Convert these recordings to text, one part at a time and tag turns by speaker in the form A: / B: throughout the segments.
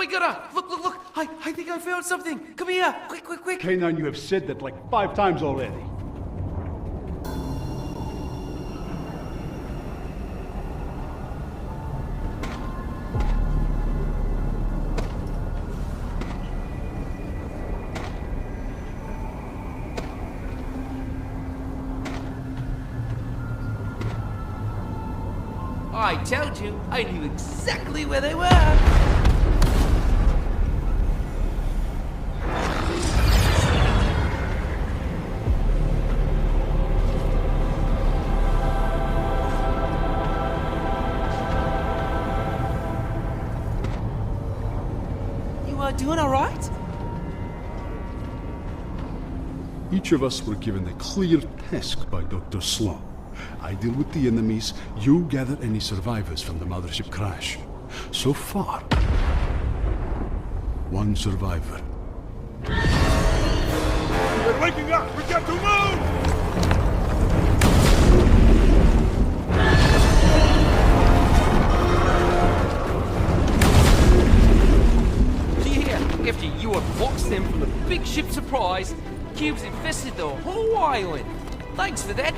A: my God! Look! I think I found something! Come here! Quick!
B: K9, you have said that like 5 times already.
A: I told you, I knew exactly where they were! You are doing alright?
B: Each of us were given a clear task by Dr. Sloan. I deal with the enemies, you gather any survivors from the mothership crash. So far, 1 survivor.
C: We're waking up! We got to move!
A: Yeah, after you unboxed them from the big ship Surprise, cubes infested the whole island. Thanks for that.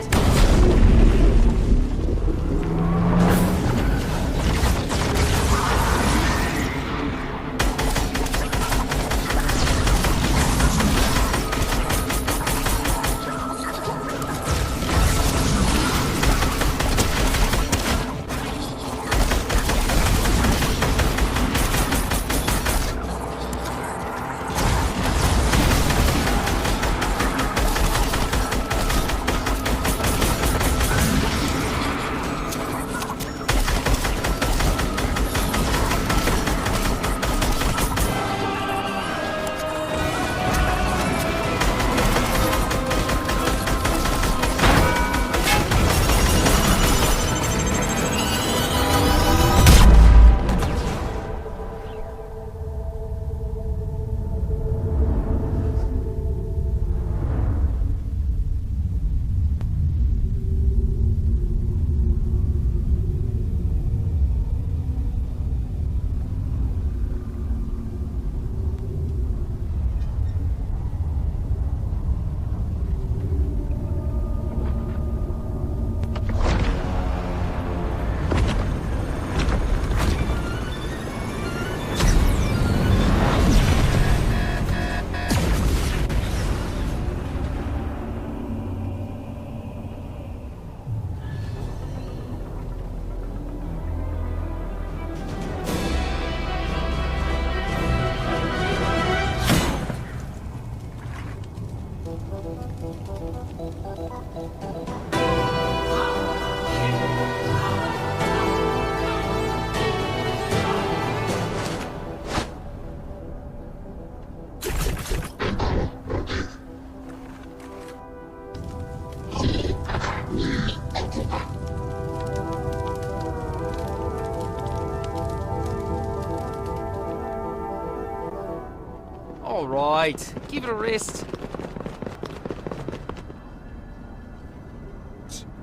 A: Alright, give it a rest.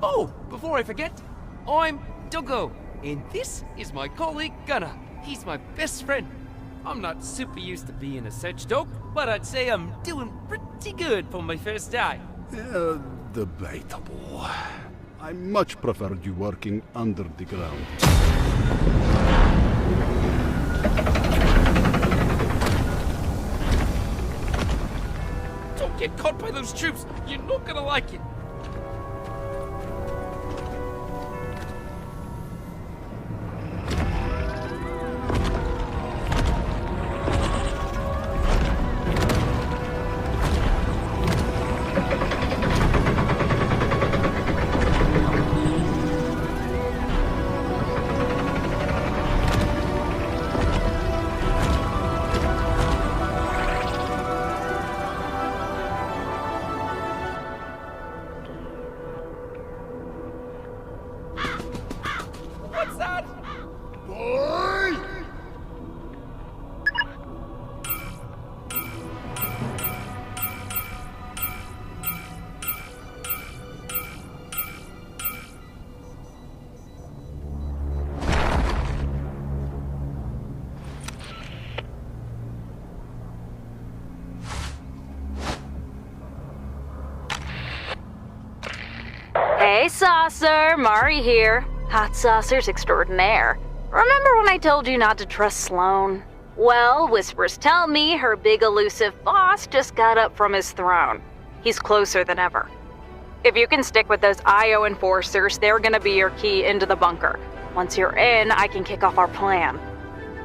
A: Oh, before I forget, I'm Doggo, and this is my colleague Gunner. He's my best friend. I'm not super used to being a search dog, but I'd say I'm doing pretty good for my first day.
B: Debatable. I much preferred you working under the ground.
A: Don't get caught by those troops. You're not gonna like it. What's that?
C: Boy!
D: Hey, Saucer, Mari here. Hot saucers extraordinaire. Remember when I told you not to trust Sloane? Well, whispers tell me her big elusive boss just got up from his throne. He's closer than ever. If you can stick with those IO enforcers, they're gonna be your key into the bunker. Once you're in, I can kick off our plan.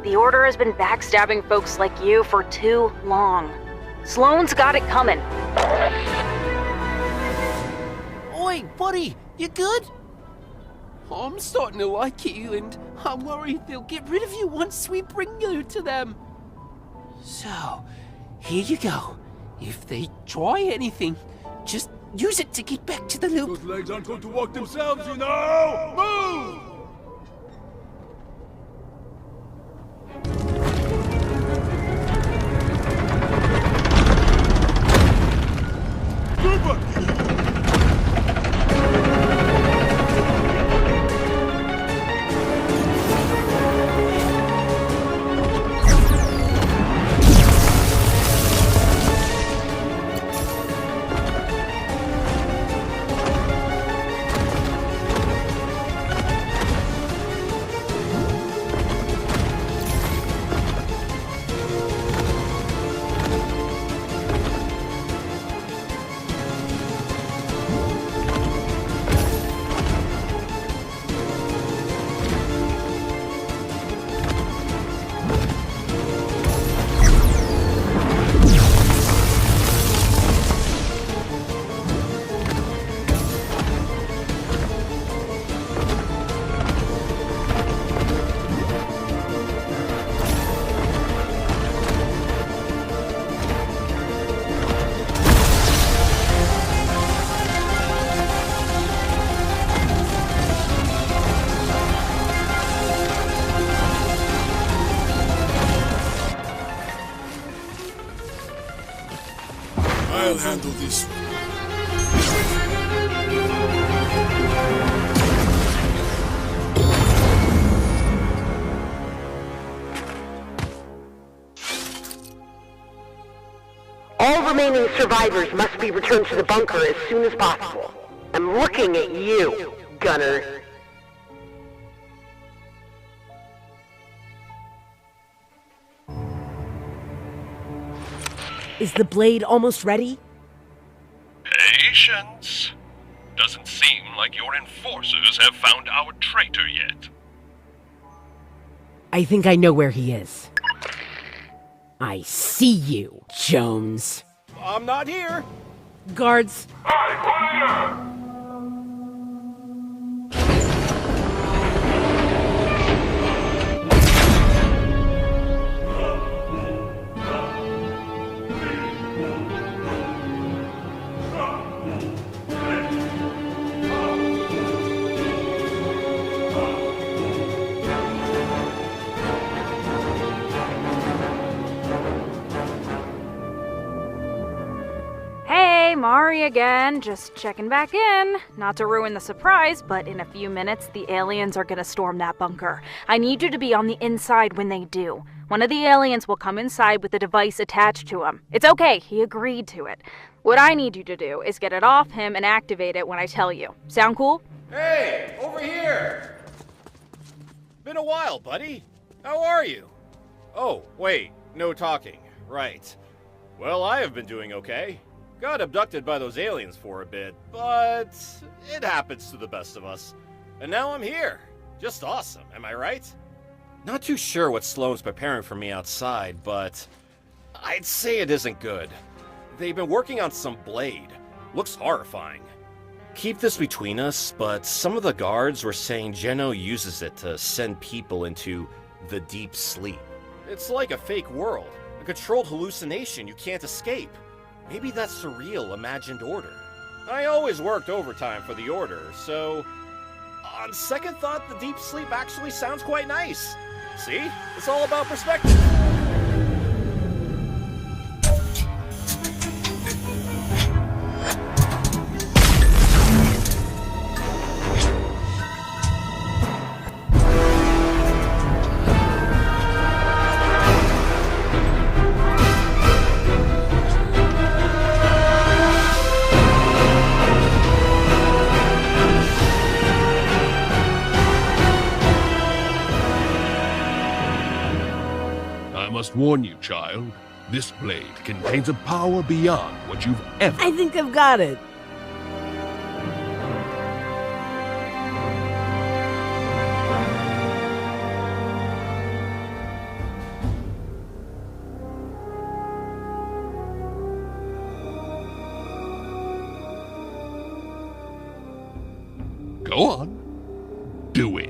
D: The Order has been backstabbing folks like you for too long. Sloane's got it coming.
A: Oi, buddy, you good? I'm starting to like you, and I'm worried they'll get rid of you once we bring you to them. So, here you go. If they try anything, just use it to get back to the loop.
C: Those legs aren't going to walk themselves, you know! Move! Trooper! I'll handle this one.
E: All remaining survivors must be returned to the bunker as soon as possible. I'm looking at you, Gunner.
F: Is the blade almost ready?
G: Patience. Doesn't seem like your enforcers have found our traitor yet.
F: I think I know where he is. I see you, Jones.
C: I'm not here!
F: Guards,
D: Hey, Mari again, just checking back in. Not to ruin the surprise, but in a few minutes, the aliens are gonna storm that bunker. I need you to be on the inside when they do. One of the aliens will come inside with the device attached to him. It's okay, he agreed to it. What I need you to do is get it off him and activate it when I tell you. Sound cool?
H: Hey, over here! Been a while, buddy. How are you? Oh, wait, no talking. Right. Well, I have been doing okay. Got abducted by those aliens for a bit, but it happens to the best of us. And now I'm here. Just awesome, am I right? Not too sure what Sloane's preparing for me outside, but I'd say it isn't good. They've been working on some blade. Looks horrifying. Keep this between us, but some of the guards were saying Geno uses it to send people into the deep sleep. It's like a fake world, a controlled hallucination you can't escape. Maybe that's the real imagined order. I always worked overtime for the Order, so on second thought, the deep sleep actually sounds quite nice. See? It's all about perspective.
G: must warn you, child. This blade contains a power beyond what you've ever...
F: I think I've got it.
G: Go on. Do it.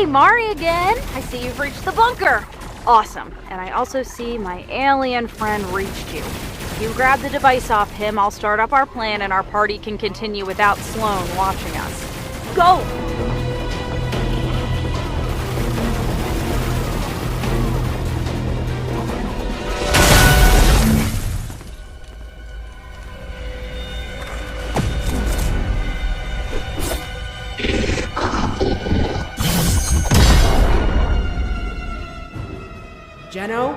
D: Mari again. I see you've reached the bunker. Awesome. And I also see my alien friend reached you. If you grab the device off him, I'll start up our plan and our party can continue without Sloan watching us. Go!
F: Jeno?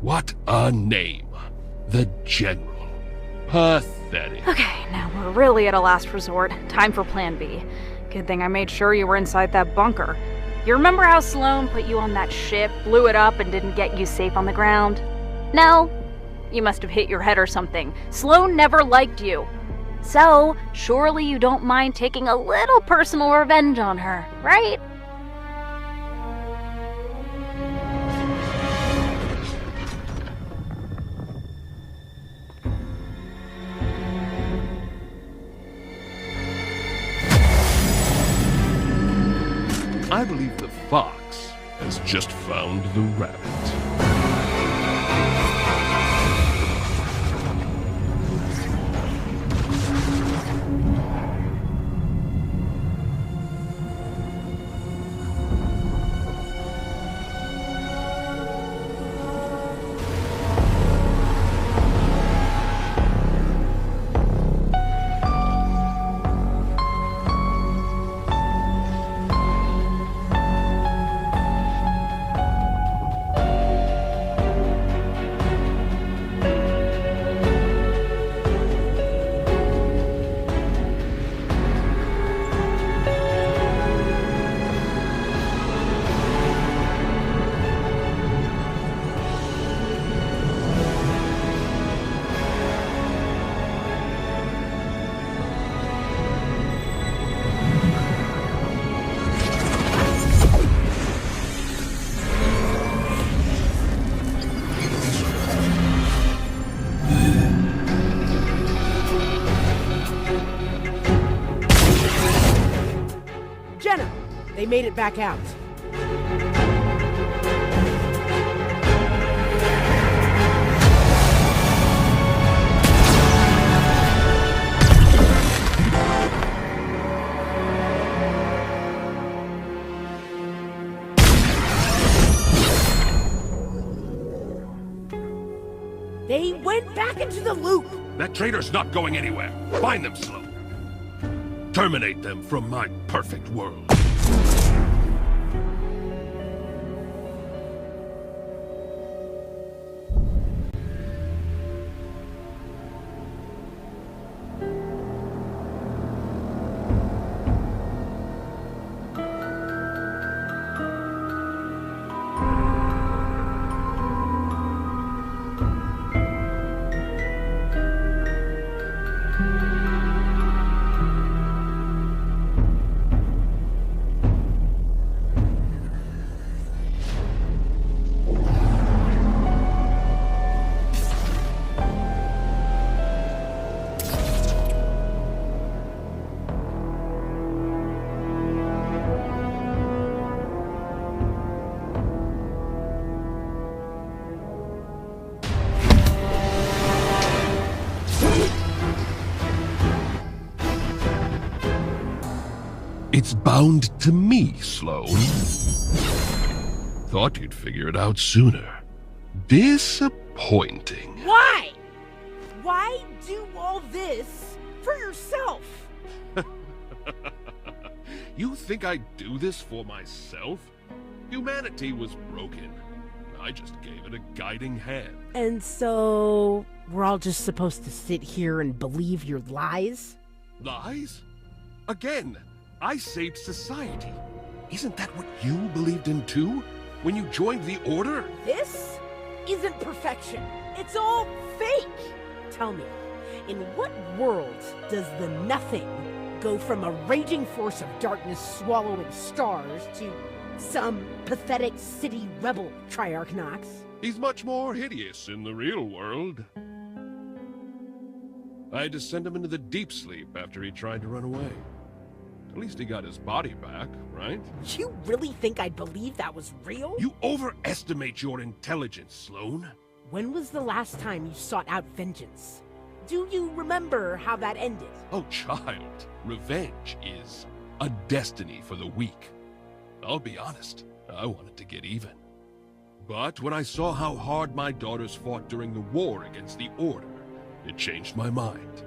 G: What a name. The General. Pathetic.
D: Okay, now we're really at a last resort. Time for plan B. Good thing I made sure you were inside that bunker. You remember how Sloan put you on that ship, blew it up, and didn't get you safe on the ground? No? You must have hit your head or something. Sloan never liked you. So, surely you don't mind taking a little personal revenge on her, right?
G: I believe the fox has just found the rabbit.
F: They made it back out. They went back into the loop!
G: That traitor's not going anywhere. Find them, Sloan. Terminate them from my perfect world. It's bound to me, Sloan. Thought you'd figure it out sooner. Disappointing.
F: Why? Why do all this for yourself?
G: You think I do this for myself? Humanity was broken. I just gave it a guiding hand.
F: And so, we're all just supposed to sit here and believe your lies?
G: Lies? Again, I saved society. Isn't that what you believed in too? When you joined the Order?
F: This isn't perfection. It's all fake. Tell me, in what world does the nothing go from a raging force of darkness swallowing stars to some pathetic city rebel, Triarch Nox?
G: He's much more hideous in the real world. I had to send him into the deep sleep after he tried to run away. At least he got his body back, right?
F: You really think I'd believe that was real?
G: You overestimate your intelligence, Sloan.
F: When was the last time you sought out vengeance? Do you remember how that ended?
G: Oh, child, revenge is a destiny for the weak. I'll be honest, I wanted to get even. But when I saw how hard my daughters fought during the war against the Order, it changed my mind.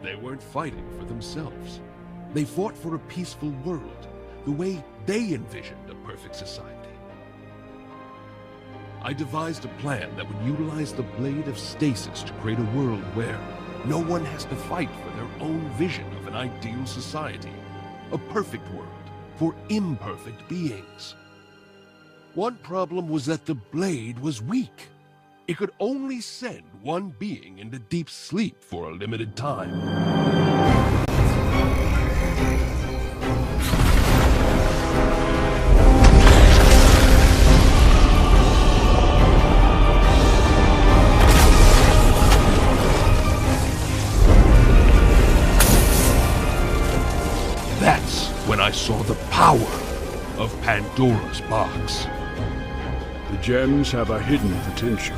G: They weren't fighting for themselves. They fought for a peaceful world, the way they envisioned a perfect society. I devised a plan that would utilize the Blade of Stasis to create a world where no one has to fight for their own vision of an ideal society. A perfect world for imperfect beings. One problem was that the Blade was weak. It could only send one being into deep sleep for a limited time. That's when I saw the power of Pandora's box.
B: The gems have a hidden potential.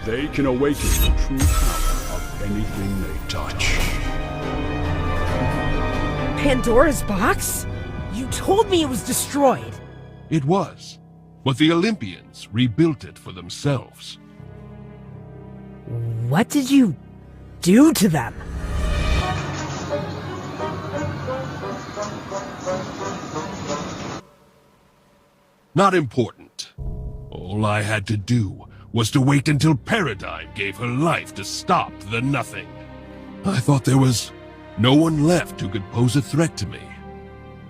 B: They can awaken the true power of anything they touch.
F: Pandora's box? You told me it was destroyed.
G: It was, but the Olympians rebuilt it for themselves.
F: What did you do to them?
G: Not important. All I had to do was to wait until Paradigm gave her life to stop the Nothing. I thought there was no one left who could pose a threat to me.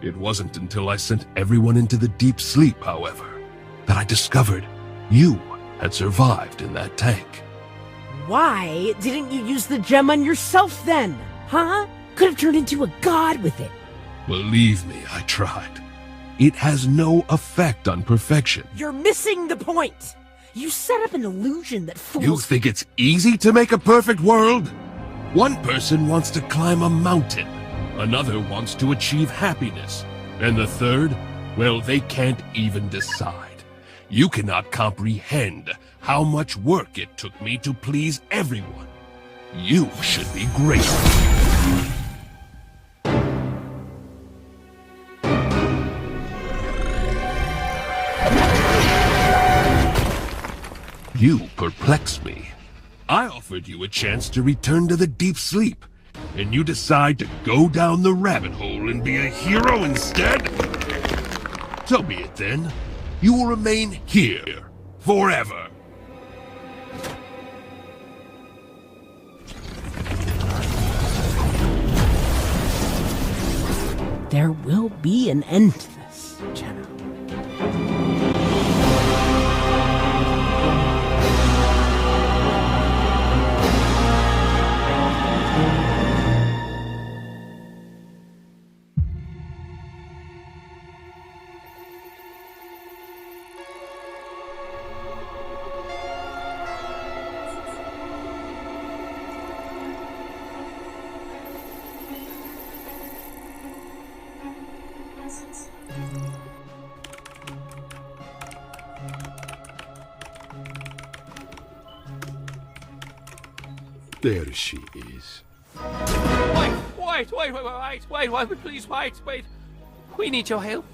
G: It wasn't until I sent everyone into the deep sleep, however, that I discovered you had survived in that tank.
F: Why didn't you use the gem on yourself then? Huh? Could have turned into a god with it.
G: Believe me, I tried. It has no effect on perfection.
F: You're missing the point. You set up an illusion that fools...
G: You think it's easy to make a perfect world? One person wants to climb a mountain, another wants to achieve happiness, and the third Well, they can't even decide. You cannot comprehend how much work it took me to please everyone. You should be grateful. You perplex me. I offered you a chance to return to the deep sleep, and you decide to go down the rabbit hole and be a hero instead? So be it then. You will remain here forever.
F: There will be an end to this, Jenna.
B: There she is.
A: Wait, please, wait. We need your help.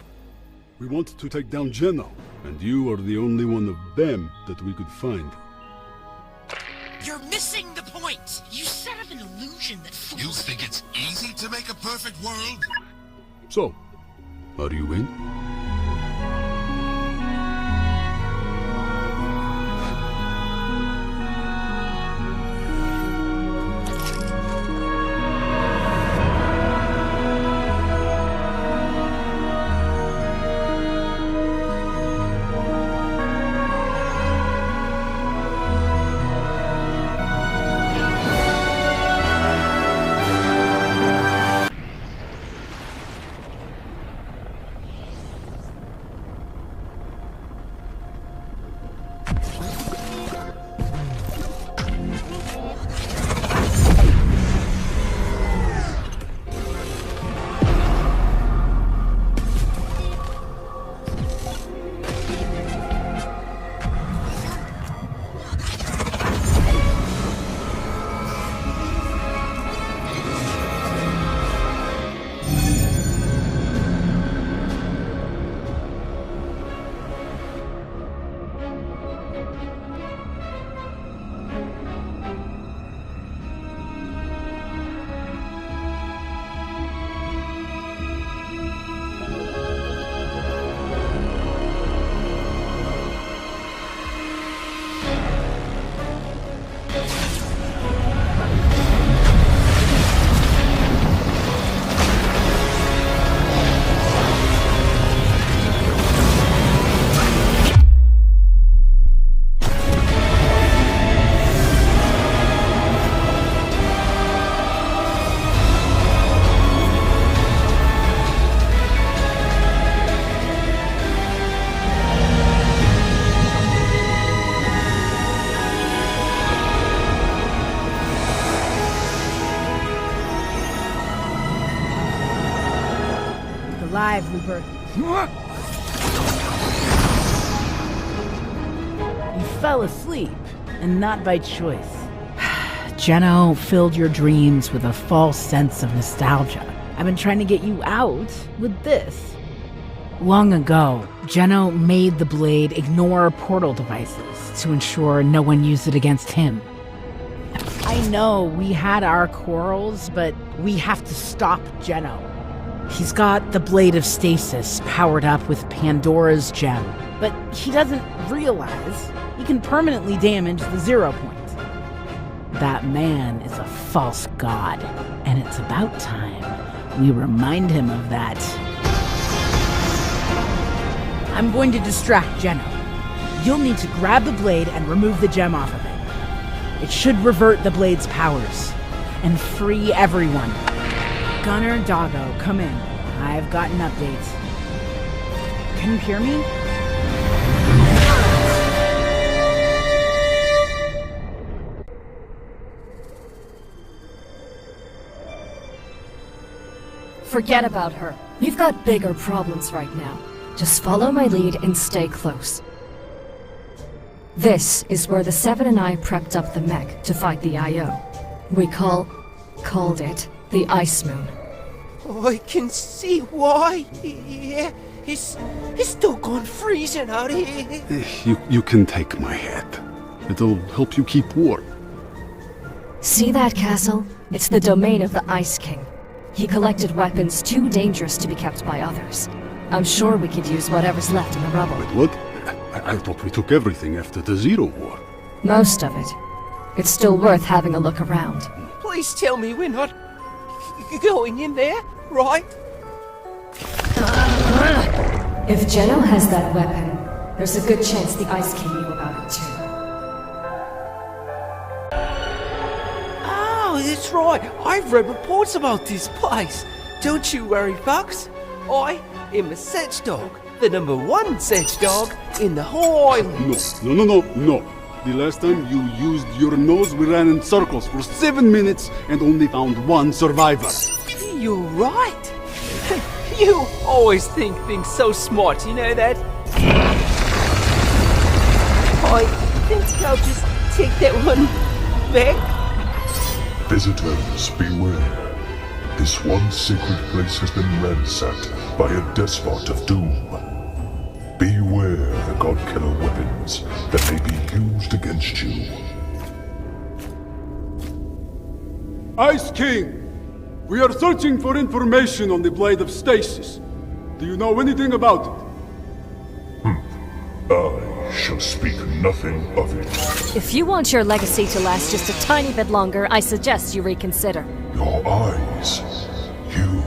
B: We want to take down Jenna, and you are the only one of them that we could find.
I: You're missing the point! You set up an illusion that fools...
J: You think it's easy to make a perfect world?
B: So, are you in?
F: Alive, Looper. You fell asleep, and not by choice. Jenna filled your dreams with a false sense of nostalgia. I've been trying to get you out with this. Long ago, Jenna made the blade ignore portal devices to ensure no one used it against him. I know we had our quarrels, but we have to stop Jenna. He's got the Blade of Stasis powered up with Pandora's gem, but he doesn't realize he can permanently damage the 0 point. That man is a false god, and it's about time we remind him of that. I'm going to distract Jenna. You'll need to grab the blade and remove the gem off of it. It should revert the blade's powers and free everyone. Gunner, Doggo, come in. I've got an update. Can you hear me?
K: Forget about her. We've got bigger problems right now. Just follow my lead and stay close. This is where the Seven and I prepped up the mech to fight the IO. We called it the Ice Moon.
L: I can see why. Yeah, it's still gone freezing out here.
B: You can take my head. It'll help you keep warm.
K: See that castle? It's the domain of the Ice King. He collected weapons too dangerous to be kept by others. I'm sure we could use whatever's left in the rubble.
B: Wait, what? I thought we took everything after the Zero War.
K: Most of it. It's still worth having a look around.
L: Please tell me we're not going in there, right?
K: If Geno has that weapon, there's a good chance the Ice King knew about it too.
L: Oh, that's right. I've read reports about this place. Don't you worry, folks. I am a search dog. The #1 search dog in the whole island.
B: No. The last time you used your nose, we ran in circles for 7 minutes and only found one survivor.
L: You're right. You always think things so smart, you know that? I think I'll just take that one back.
J: Visitors, beware. This one sacred place has been ransacked by a despot of doom. Beware the god-killer weapons that may be used against you.
B: Ice King! We are searching for information on the Blade of Stasis. Do you know anything about it?
J: I shall speak nothing of it.
K: If you want your legacy to last just a tiny bit longer, I suggest you reconsider.
J: Your eyes. You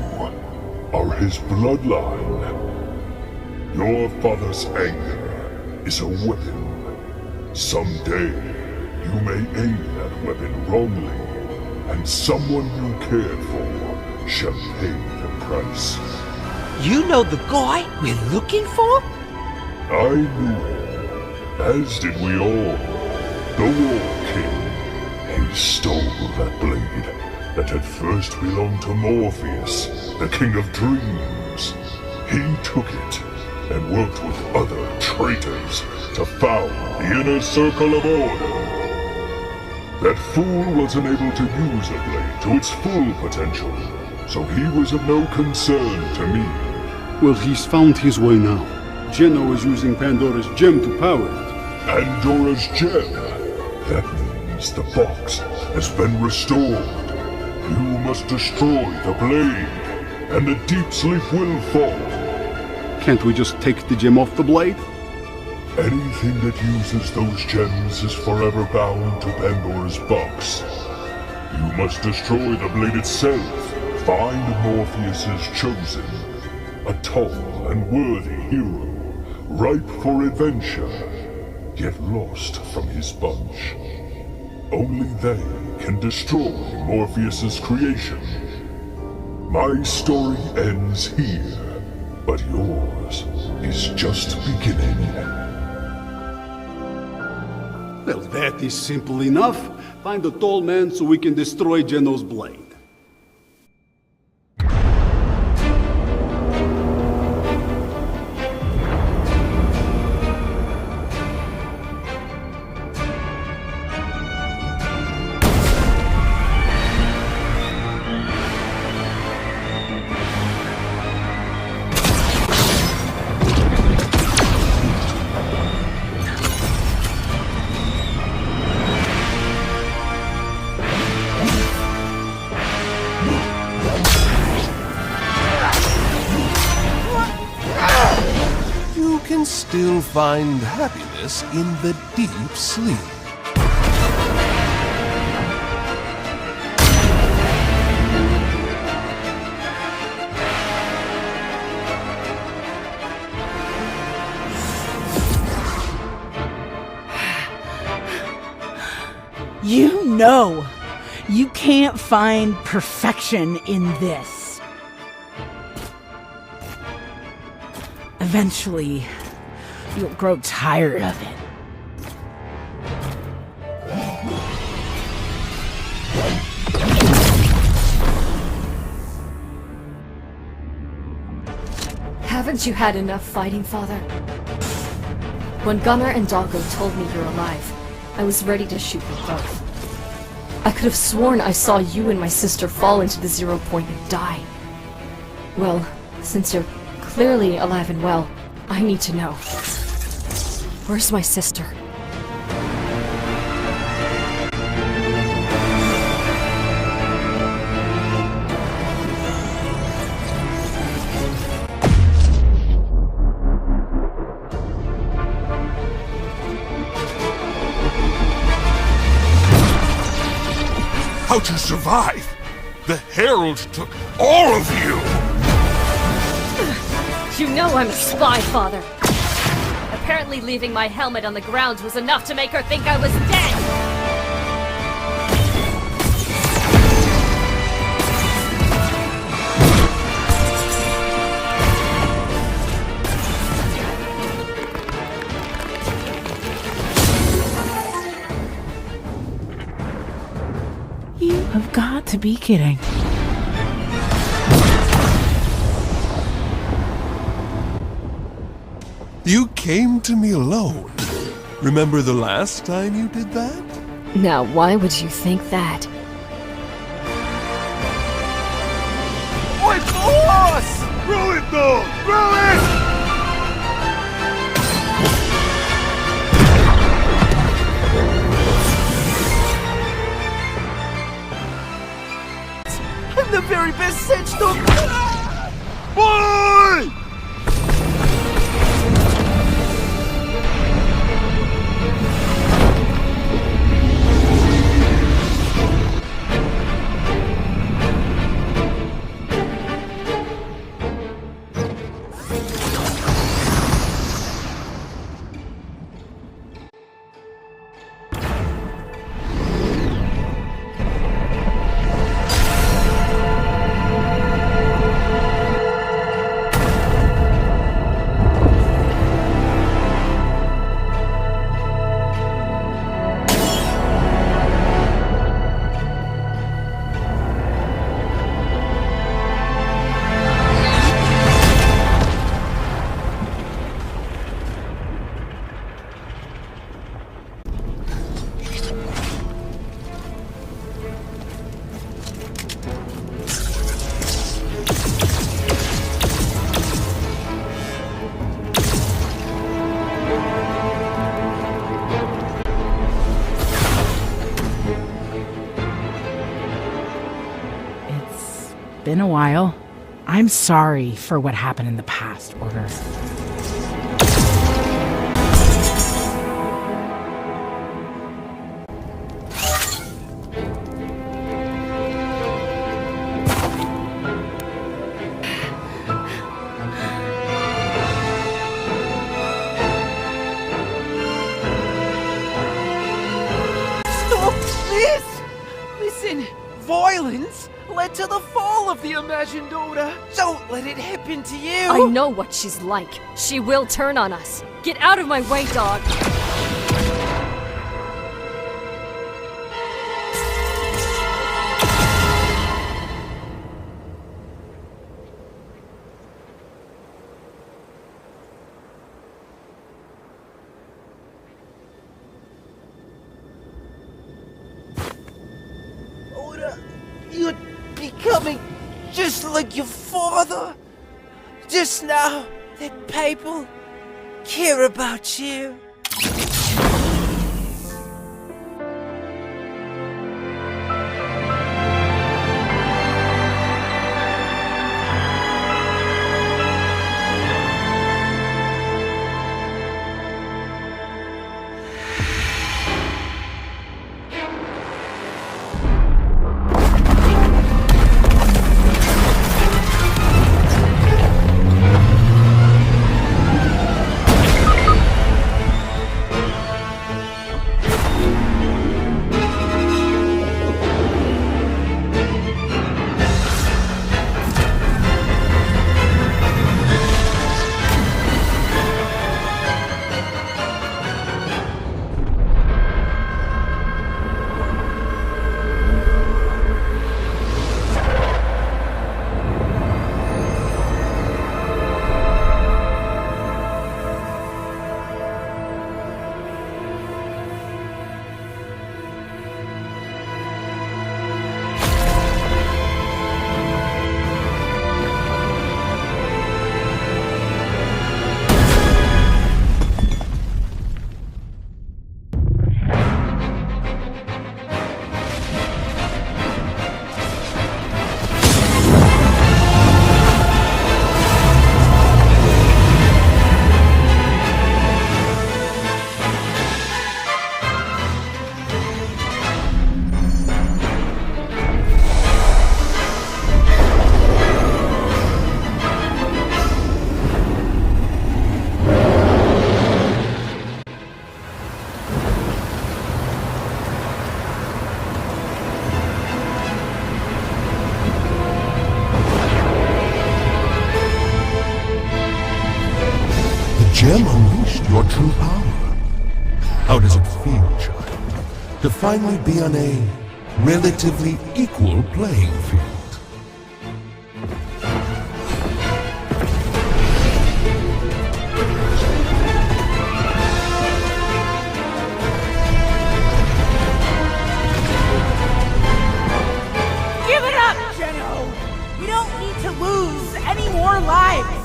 J: are his bloodline. Your father's anger is a weapon. Someday, you may aim that weapon wrongly, and someone you cared for shall pay the price.
L: You know the guy we're looking for?
J: I knew him, as did we all. The War King. He stole that blade that had first belonged to Morpheus, the King of Dreams. He took it and worked with other traitors to found the Inner Circle of Order. That fool wasn't able to use the blade to its full potential, so he was of no concern to me.
B: Well, he's found his way now. Geno is using Pandora's gem to power it.
J: Pandora's gem? That means the box has been restored. You must destroy the blade, and the deep sleep will fall.
B: Can't we just take the gem off the blade?
J: Anything that uses those gems is forever bound to Pandora's box. You must destroy the blade itself. Find Morpheus's chosen. A tall and worthy hero, ripe for adventure, yet lost from his bunch. Only they can destroy Morpheus's creation. My story ends here, but yours is just beginning.
B: Well, that is simple enough. Find a tall man so we can destroy Geno's blade.
G: Still find happiness in the deep sleep.
F: You know, you can't find perfection in this. Eventually, you'll grow tired of it.
K: Haven't Haven't you had enough fighting, Father? When Gunnar and Doggo told me you're alive, I was ready to shoot you both. I could have sworn I saw you and my sister fall into the 0 point and die. Well, since you're clearly alive and well, I need to know. Where's my sister?
G: How'd you survive? The Herald took all of you!
K: You know I'm a spy, Father. Apparently leaving my helmet on the ground was enough to make her think I was dead!
F: You have got to be kidding.
G: You came to me alone. Remember the last time you did that?
K: Now, why would you think that?
C: Oi, boss! Roll it, though! Roll it!
L: I'm the very best Sedge dog!
C: Boy!
F: Been a while. I'm sorry for what happened in the past, Order.
L: Stop this! Listen, violence led to the fall of the imagined order. Don't let it happen to you.
K: I know what she's like. She will turn on us. Get out of my way, dog.
L: Order, you're becoming just like your father. Just now, that people care about you.
G: true power. How does it feel, child, to finally be on a relatively equal playing field?
F: Give it up, Geno! We don't need to lose any more lives!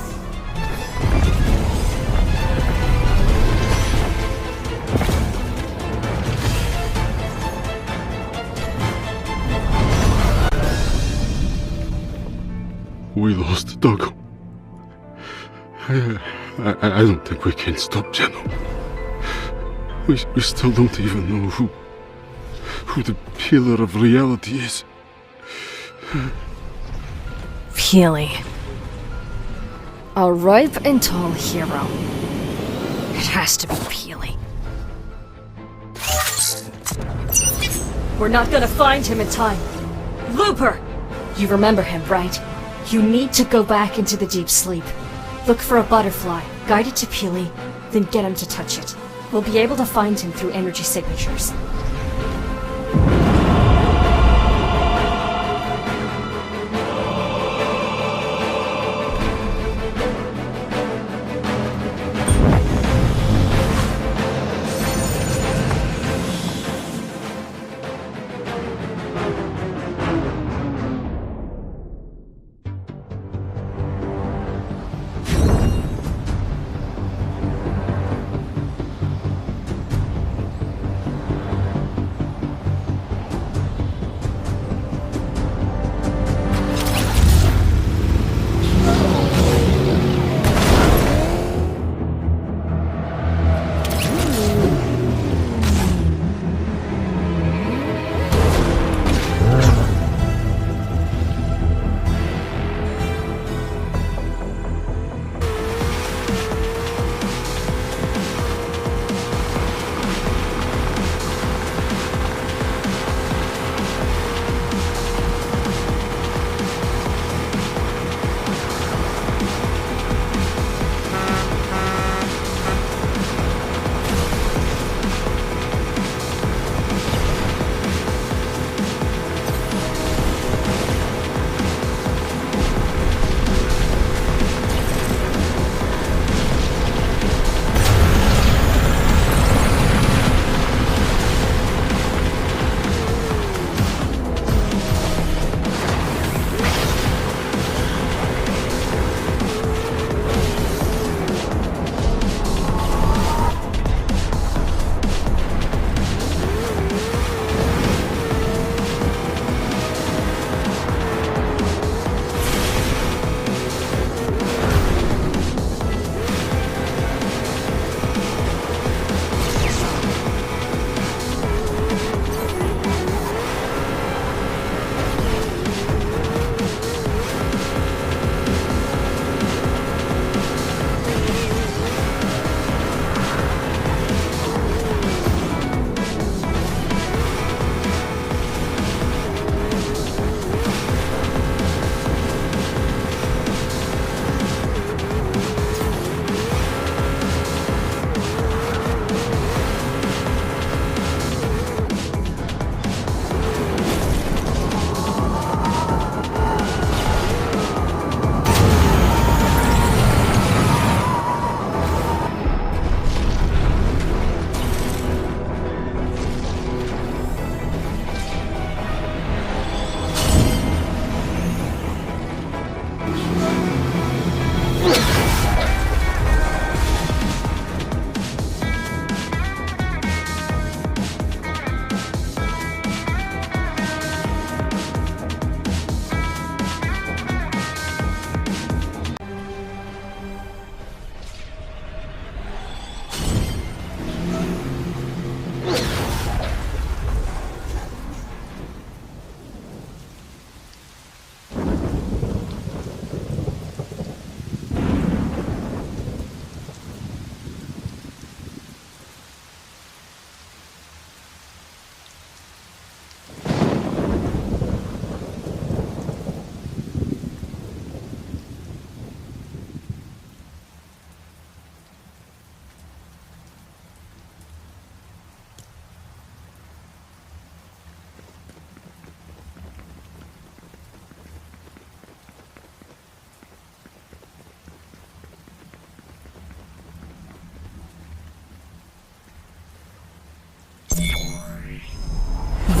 B: We lost Doggo. I don't think we can stop Geno. We still don't even know who the pillar of reality is.
K: Peely. A ripe and tall hero. It has to be Peely. We're not gonna find him in time. Looper! You remember him, right? You need to go back into the deep sleep. Look for a butterfly, guide it to Peely, then get him to touch it. We'll be able to find him through energy signatures.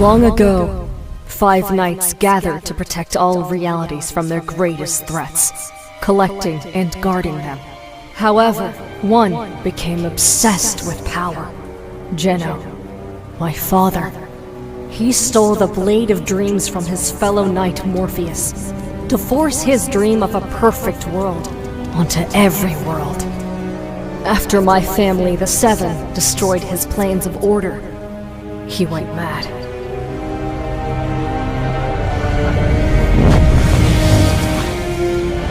K: Long ago, 5 knights gathered to protect all realities from their greatest threats, collecting and guarding them. However, one became obsessed with power. Geno, my father. He stole the Blade of Dreams from his fellow knight Morpheus, to force his dream of a perfect world onto every world. After my family, the Seven, destroyed his plans of order, he went mad.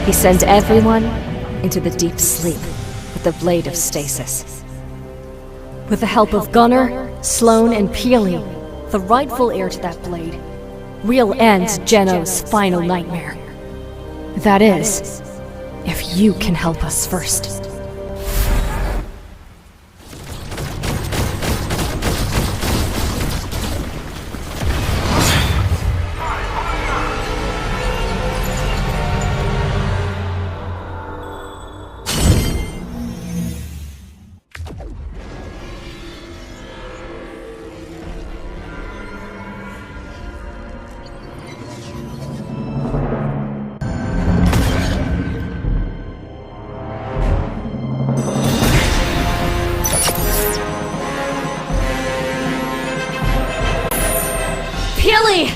K: He sent everyone into the deep sleep with the Blade of Stasis. With the help of Gunnar, Sloane, and Peely, the rightful heir to that blade, we'll end Geno's final nightmare. That is, if you can help us first. Peely!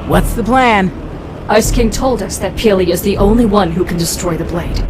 F: What's the plan?
K: Ice King told us that Peely is the only one who can destroy the blade.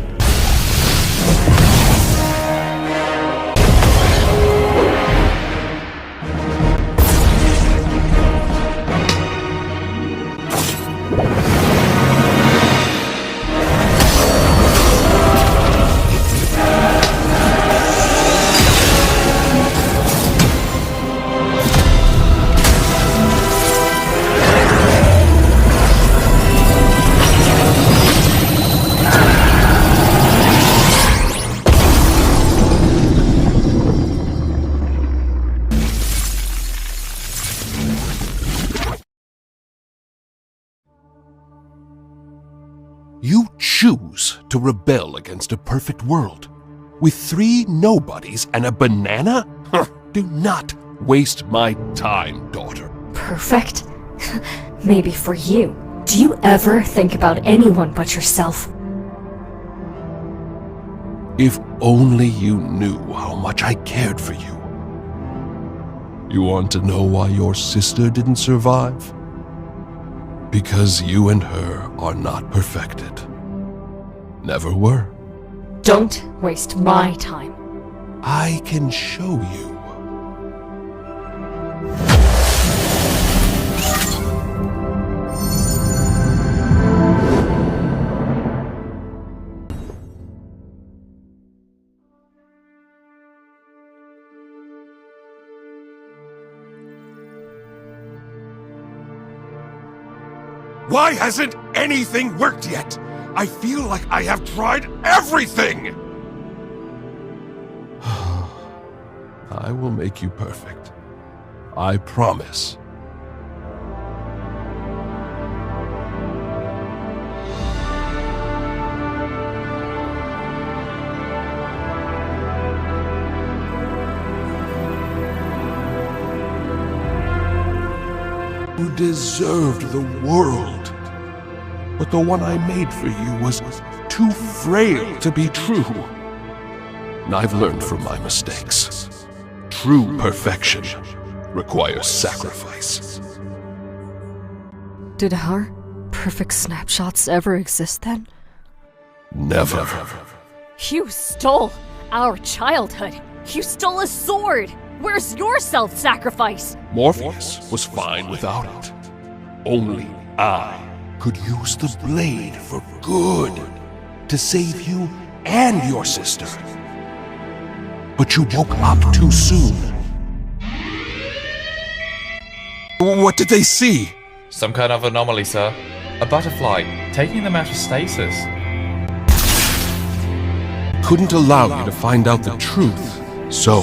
G: You choose to rebel against a perfect world with 3 nobodies and a banana? Do not waste my time, daughter.
K: Perfect? Maybe for you. Do you ever think about anyone but yourself?
G: If only you knew how much I cared for you. You want to know why your sister didn't survive? Because you and her are not perfected. Never were.
K: Don't waste my time.
G: I can show you. Why hasn't anything worked yet? I feel like I have tried everything! I will make you perfect. I promise. You deserved the world. But the one I made for you was too frail to be true. And I've learned from my mistakes. True perfection requires sacrifice.
K: Did our perfect snapshots ever exist then?
G: Never.
K: You stole our childhood. You stole a sword! Where's your self-sacrifice?
G: Morpheus was fine without it. Only I could use the blade for good, to save you and your sister. But you woke up too soon. What did they see?
M: Some kind of anomaly, sir. A butterfly, taking them out of stasis.
G: Couldn't allow you to find out the truth, so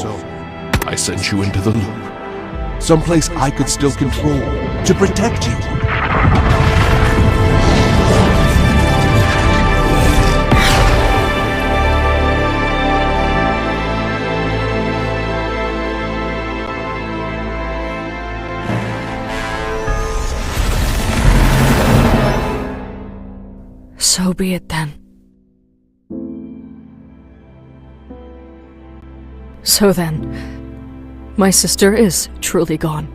G: I sent you into the loop. Someplace I could still control, to protect you.
K: So be it then. So then, my sister is truly gone.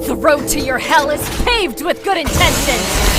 K: The road to your hell is paved with good intentions!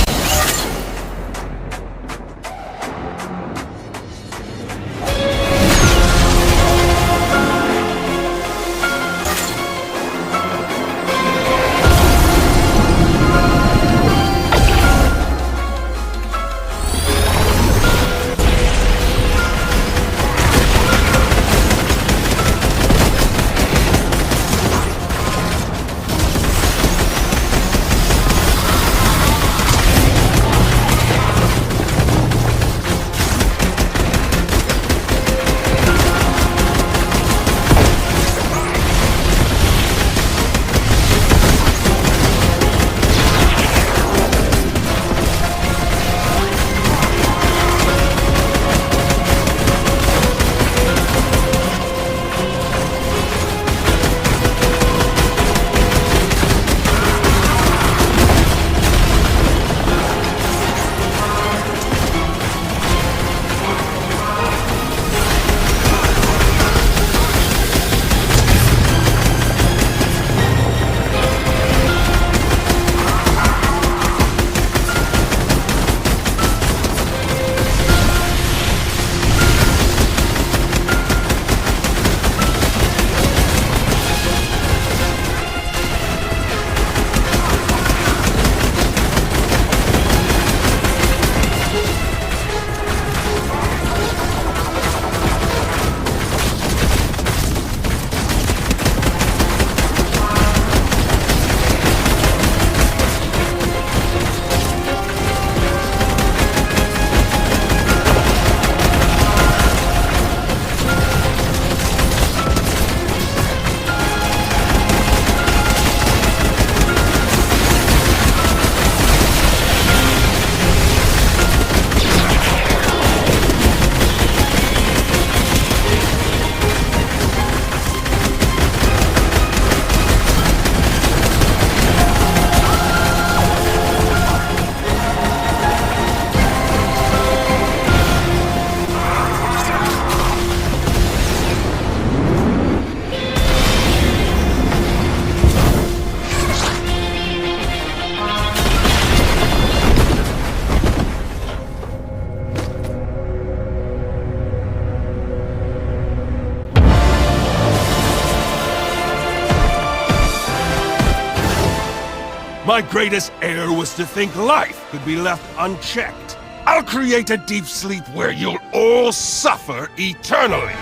G: My greatest error was to think life could be left unchecked. I'll create a deep sleep where you'll all suffer eternally.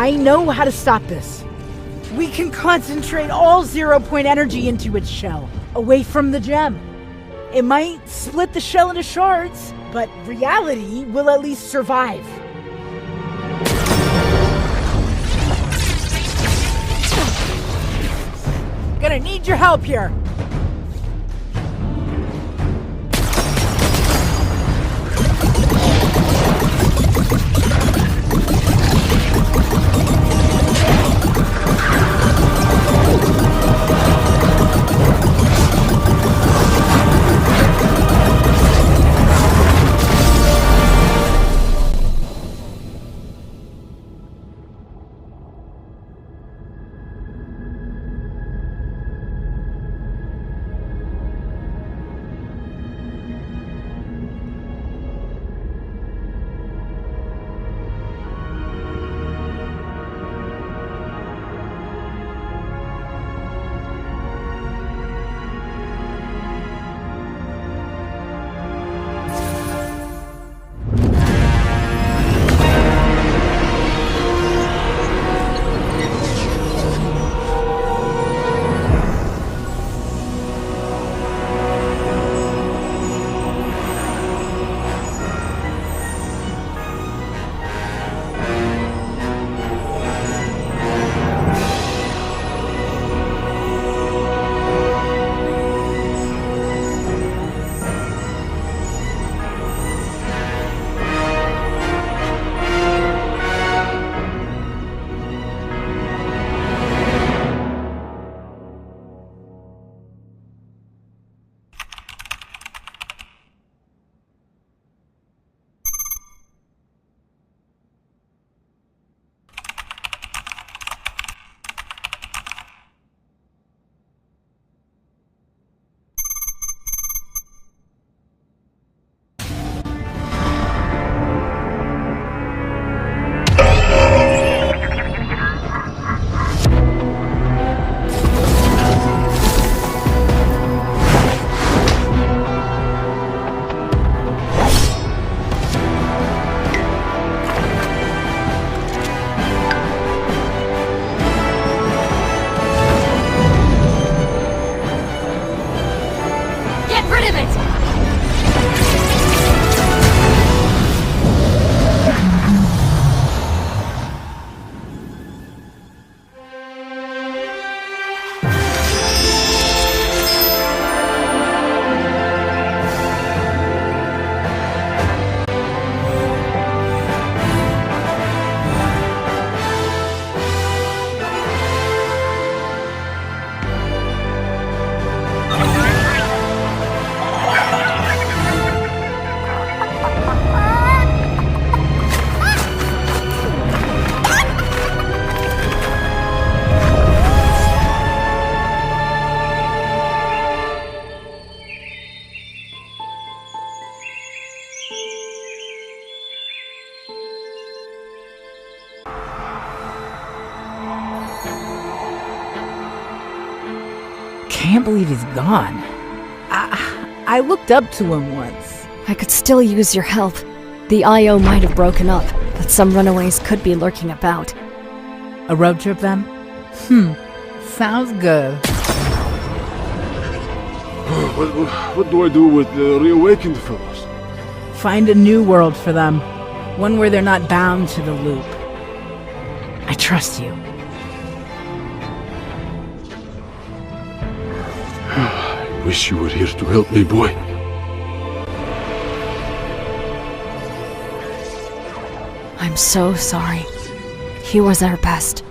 F: I know how to stop this. We can concentrate all 0-point energy into its shell, away from the gem. It might split the shell into shards, but reality will at least survive. Gonna need your help here. Can't believe he's gone. I looked up to him once.
K: I could still use your help. The IO might have broken up, but some runaways could be lurking about.
F: A road trip then? Sounds good.
B: What do I do with the reawakened fellows?
F: Find a new world for them. One where they're not bound to the loop. I trust you.
B: I wish you were here to help me, boy.
K: I'm so sorry. He was our best.